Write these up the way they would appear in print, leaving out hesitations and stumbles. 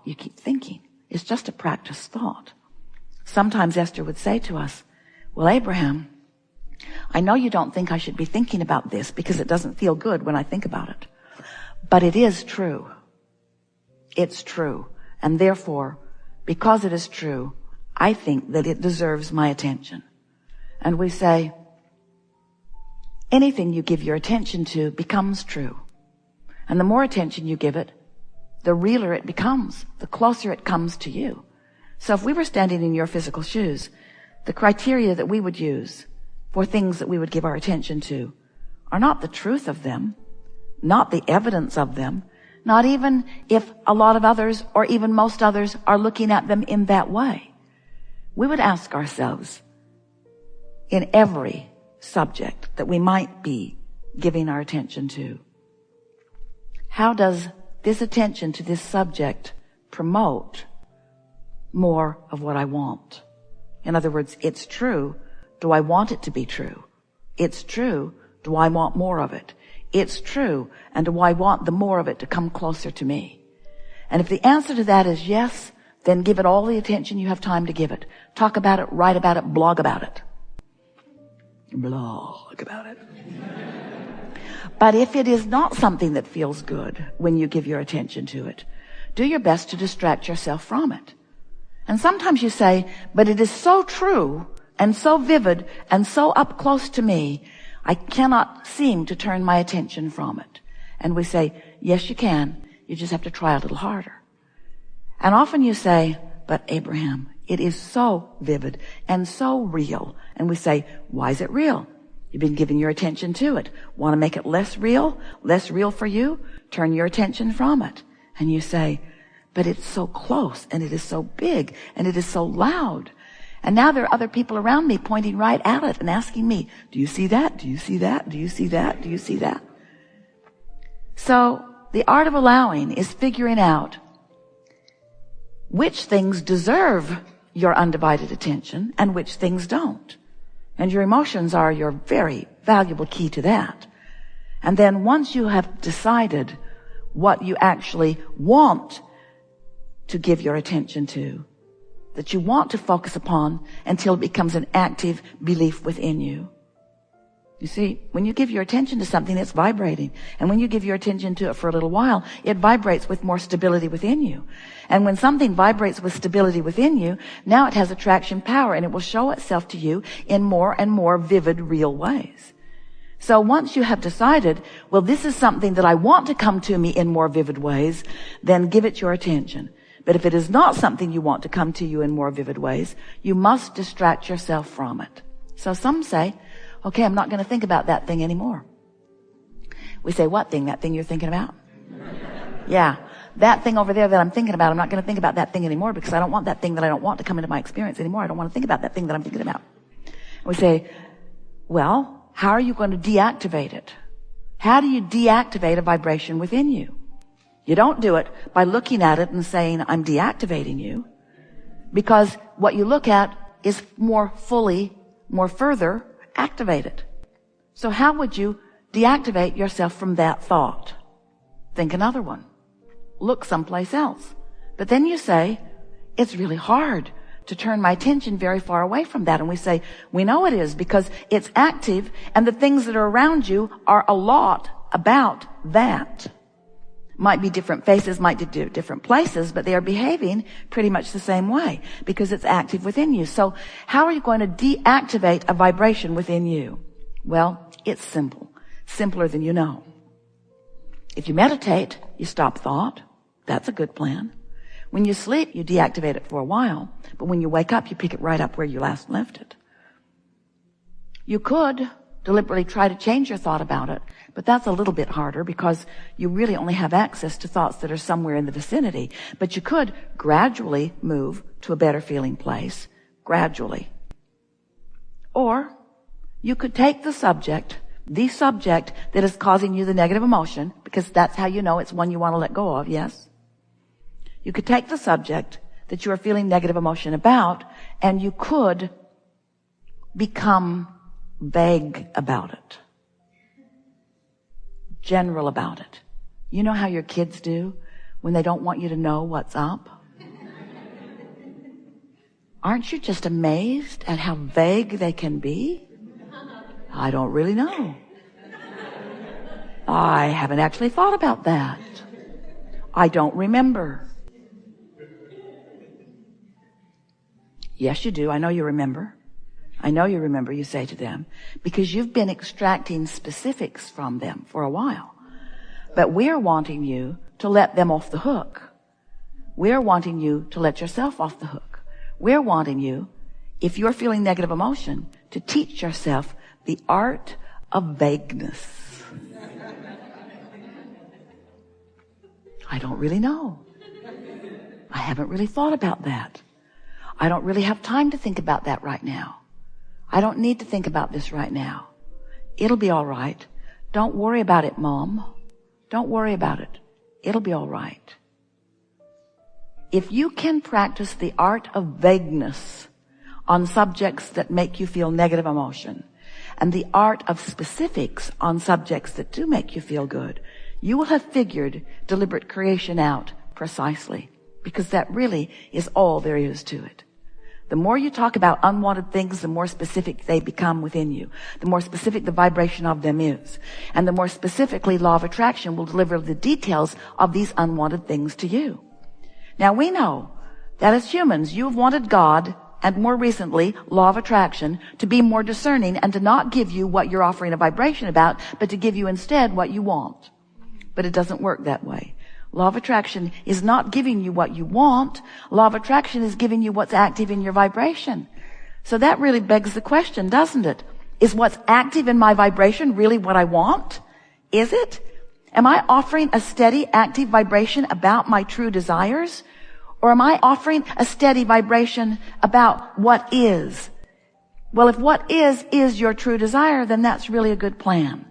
you keep thinking. It's just a practiced thought. Sometimes Esther would say to us, well, Abraham, I know you don't think I should be thinking about this because it doesn't feel good when I think about it. But it is true. It's true. And therefore, because it is true, I think that it deserves my attention. And we say, anything you give your attention to becomes true. And the more attention you give it, the realer it becomes, the closer it comes to you. So if we were standing in your physical shoes, the criteria that we would use for things that we would give our attention to are not the truth of them, not the evidence of them, not even if a lot of others or even most others are looking at them in that way. We would ask ourselves, in every subject that we might be giving our attention to, how does this attention to this subject promote more of what I want? In other words, it's true. Do I want it to be true? It's true. Do I want more of it? It's true. And do I want the more of it to come closer to me? And if the answer to that is yes, then give it all the attention you have time to give it. Talk about it, write about it, blog about it. Blog about it. But if it is not something that feels good when you give your attention to it, do your best to distract yourself from it. And sometimes you say, but it is so true and so vivid and so up close to me, I cannot seem to turn my attention from it. And we say, yes, you can. You just have to try a little harder. And often you say, but Abraham, it is so vivid and so real. And we say, why is it real? You've been giving your attention to it. Want to make it less real for you? Turn your attention from it. And you say, but it's so close and it is so big and it is so loud. And now there are other people around me pointing right at it and asking me, do you see that? Do you see that? Do you see that? Do you see that? So the art of allowing is figuring out which things deserve your undivided attention and which things don't. And your emotions are your very valuable key to that. And then once you have decided what you actually want to give your attention to, that you want to focus upon until it becomes an active belief within you. You see, when you give your attention to something, it's vibrating. And when you give your attention to it for a little while, it vibrates with more stability within you. And when something vibrates with stability within you, now it has attraction power and it will show itself to you in more and more vivid, real ways. So once you have decided, well, this is something that I want to come to me in more vivid ways, then give it your attention. But if it is not something you want to come to you in more vivid ways, you must distract yourself from it. So some say, okay, I'm not going to think about that thing anymore. We say, what thing? That thing you're thinking about? Yeah, that thing over there that I'm thinking about, I'm not going to think about that thing anymore because I don't want that thing that I don't want to come into my experience anymore. I don't want to think about that thing that I'm thinking about. And we say, well, how are you going to deactivate it? How do you deactivate a vibration within you? You don't do it by looking at it and saying, I'm deactivating you. Because what you look at is more fully, more further activated. So how would you deactivate yourself from that thought? Think another one. Look someplace else. But then you say, it's really hard to turn my attention very far away from that. And we say, we know it is because it's active and the things that are around you are a lot about that. Might be different faces, might be different places, but they are behaving pretty much the same way because it's active within you. So how are you going to deactivate a vibration within you? Well, it's simple. Simpler than you know. If you meditate, you stop thought. That's a good plan. When you sleep, you deactivate it for a while. But when you wake up, you pick it right up where you last left it. You could deliberately try to change your thought about it, but that's a little bit harder because you really only have access to thoughts that are somewhere in the vicinity. But you could gradually move to a better feeling place, gradually. Or you could take the subject that is causing you the negative emotion, because that's how you know it's one you want to let go of, yes? You could take the subject that you are feeling negative emotion about, and you could become vague about it. General about it. You know how your kids do when they don't want you to know what's up? Aren't you just amazed at how vague they can be? I don't really know. I haven't actually thought about that. I don't remember. Yes, you do. I know you remember. I know you remember, you say to them, because you've been extracting specifics from them for a while. But we're wanting you to let them off the hook. We're wanting you to let yourself off the hook. We're wanting you, if you're feeling negative emotion, to teach yourself the art of vagueness. I don't really know. I haven't really thought about that. I don't really have time to think about that right now. I don't need to think about this right now. It'll be all right. Don't worry about it, Mom. Don't worry about it. It'll be all right. If you can practice the art of vagueness on subjects that make you feel negative emotion, and the art of specifics on subjects that do make you feel good, you will have figured deliberate creation out precisely, because that really is all there is to it. The more you talk about unwanted things, the more specific they become within you. The more specific the vibration of them is. And the more specifically law of attraction will deliver the details of these unwanted things to you. Now we know that as humans, you've wanted God, and more recently, law of attraction, to be more discerning and to not give you what you're offering a vibration about, but to give you instead what you want. But it doesn't work that way. Law of attraction is not giving you what you want. Law of attraction is giving you what's active in your vibration. So that really begs the question, doesn't it? Is what's active in my vibration really what I want? Is it? Am I offering a steady, active vibration about my true desires? Or am I offering a steady vibration about what is? Well, if what is your true desire, then that's really a good plan.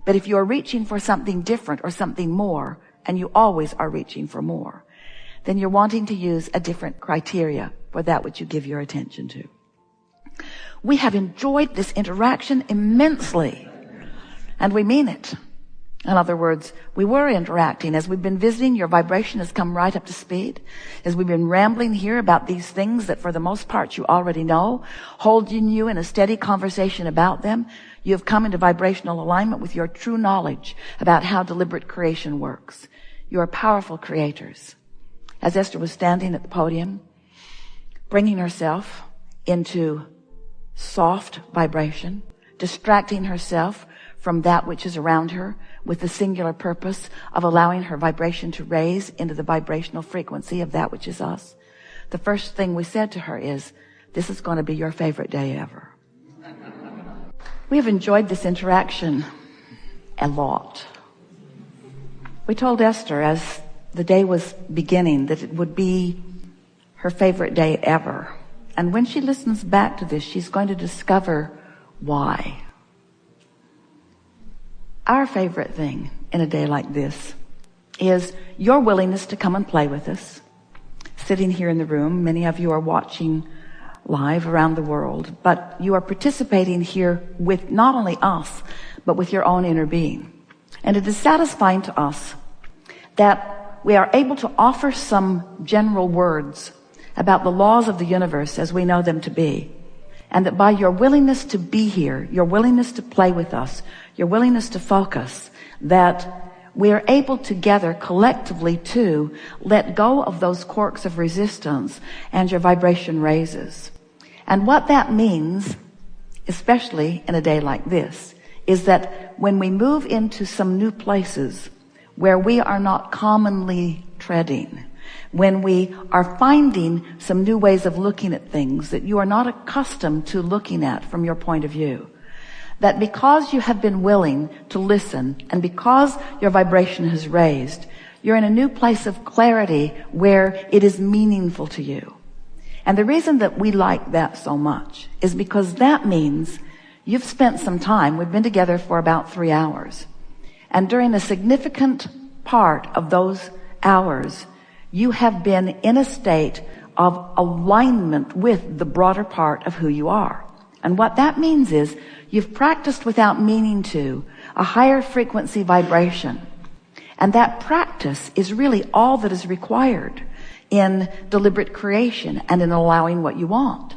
But if you're reaching for something different or something more, and you always are reaching for more, then you're wanting to use a different criteria for that which you give your attention to. We have enjoyed this interaction immensely, and we mean it. In other words, we were interacting. As we've been visiting, your vibration has come right up to speed. As we've been rambling here about these things that for the most part you already know, holding you in a steady conversation about them, you have come into vibrational alignment with your true knowledge about how deliberate creation works. You are powerful creators. As Esther was standing at the podium, bringing herself into soft vibration, distracting herself from that which is around her with the singular purpose of allowing her vibration to raise into the vibrational frequency of that which is us. The first thing we said to her is, this is going to be your favorite day ever. We have enjoyed this interaction a lot. We told Esther as the day was beginning that it would be her favorite day ever. And when she listens back to this, she's going to discover why. Our favorite thing in a day like this is your willingness to come and play with us. Sitting here in the room, many of you are watching live around the world, but you are participating here with not only us, but with your own inner being. And it is satisfying to us that we are able to offer some general words about the laws of the universe as we know them to be. And that by your willingness to be here, your willingness to play with us, your willingness to focus, that we are able together collectively to let go of those corks of resistance and your vibration raises. And what that means, especially in a day like this, is that when we move into some new places where we are not commonly treading, when we are finding some new ways of looking at things that you are not accustomed to looking at from your point of view, that because you have been willing to listen and because your vibration has raised, you're in a new place of clarity where it is meaningful to you. And the reason that we like that so much is because that means you've spent some time. We've been together for about 3 hours. And during a significant part of those hours, you have been in a state of alignment with the broader part of who you are. And what that means is you've practiced without meaning to a higher frequency vibration. And that practice is really all that is required in deliberate creation and in allowing what you want.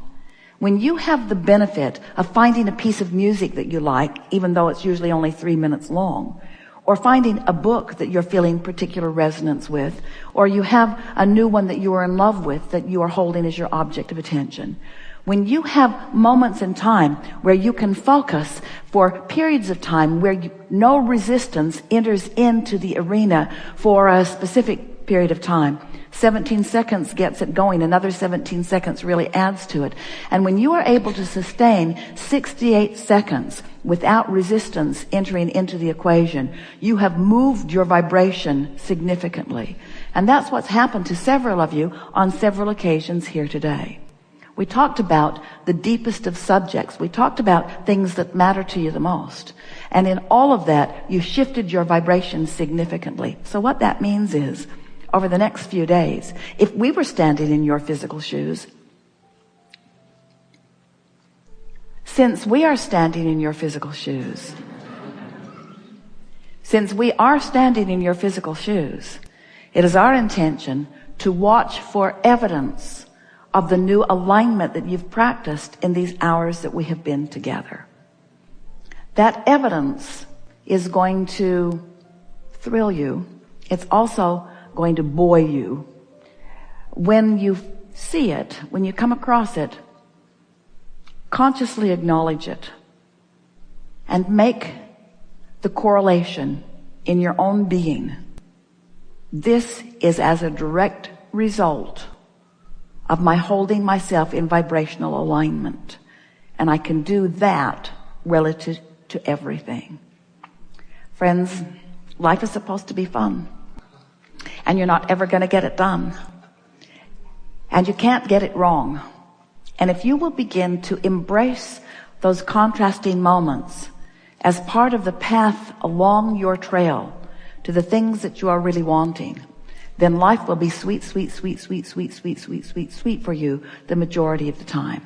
When you have the benefit of finding a piece of music that you like, even though it's usually only 3 minutes long, or finding a book that you're feeling particular resonance with, or you have a new one that you are in love with that you are holding as your object of attention. When you have moments in time where you can focus for periods of time where no resistance enters into the arena for a specific period of time, 17 seconds gets it going, another 17 seconds really adds to it. And when you are able to sustain 68 seconds without resistance entering into the equation, you have moved your vibration significantly. And that's what's happened to several of you on several occasions here today. We talked about the deepest of subjects. We talked about things that matter to you the most. And in all of that, you shifted your vibration significantly. So what that means is, over the next few days, if we were standing in your physical shoes, since we are standing in your physical shoes, it is our intention to watch for evidence of the new alignment that you've practiced in these hours that we have been together. That evidence is going to thrill you. It's also going to buoy you. When you see it, when you come across it, consciously acknowledge it and make the correlation in your own being. This is as a direct result of my holding myself in vibrational alignment. And I can do that relative to everything. Friends, life is supposed to be fun. And you're not ever going to get it done. And you can't get it wrong. And if you will begin to embrace those contrasting moments as part of the path along your trail to the things that you are really wanting, then life will be sweet, sweet, sweet, sweet, sweet, sweet, sweet, sweet, sweet for you the majority of the time.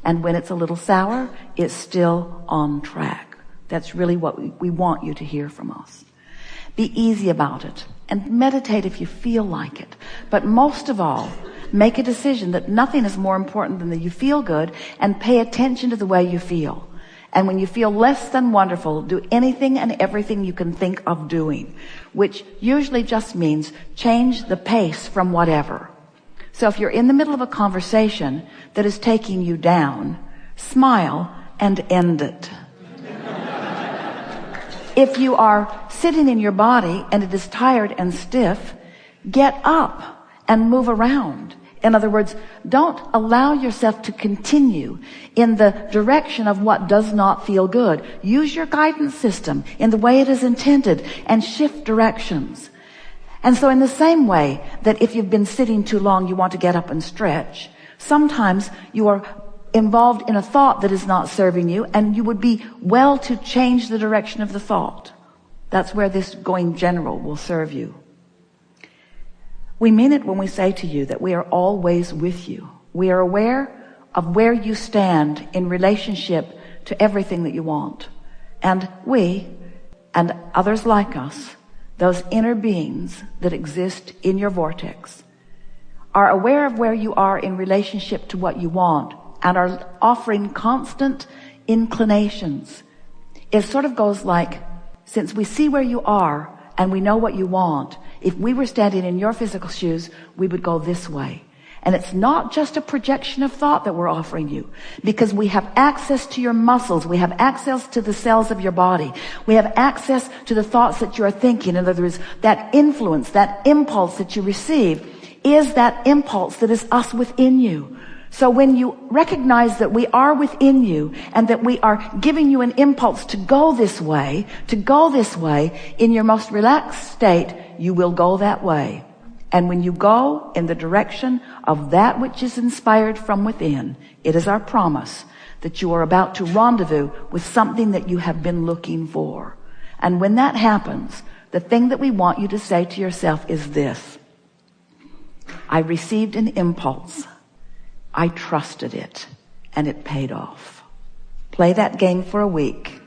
And when it's a little sour, it's still on track. That's really what we want you to hear from us. Be easy about it and meditate if you feel like it. But most of all, make a decision that nothing is more important than that you feel good, and pay attention to the way you feel. And when you feel less than wonderful, do anything and everything you can think of doing, which usually just means change the pace from whatever. So if you're in the middle of a conversation that is taking you down, smile and end it. If you are sitting in your body and it is tired and stiff, get up and move around. In other words, don't allow yourself to continue in the direction of what does not feel good. Use your guidance system in the way it is intended and shift directions. And so in the same way that if you've been sitting too long, you want to get up and stretch, sometimes you are involved in a thought that is not serving you, and you would be well to change the direction of the thought. That's where this going general will serve you. We mean it when we say to you that we are always with you. We are aware of where you stand in relationship to everything that you want. And we, and others like us, those inner beings that exist in your vortex, are aware of where you are in relationship to what you want, and are offering constant inclinations. It sort of goes like, since we see where you are and we know what you want, if we were standing in your physical shoes, we would go this way. And it's not just a projection of thought that we're offering you, because we have access to your muscles. We have access to the cells of your body. We have access to the thoughts that you are thinking. In other words, that influence, that impulse that you receive is that impulse that is us within you. So when you recognize that we are within you and that we are giving you an impulse to go this way, in your most relaxed state, you will go that way. And when you go in the direction of that which is inspired from within, it is our promise that you are about to rendezvous with something that you have been looking for. And when that happens, the thing that we want you to say to yourself is this: I received an impulse. I trusted it, and it paid off. Play that game for a week.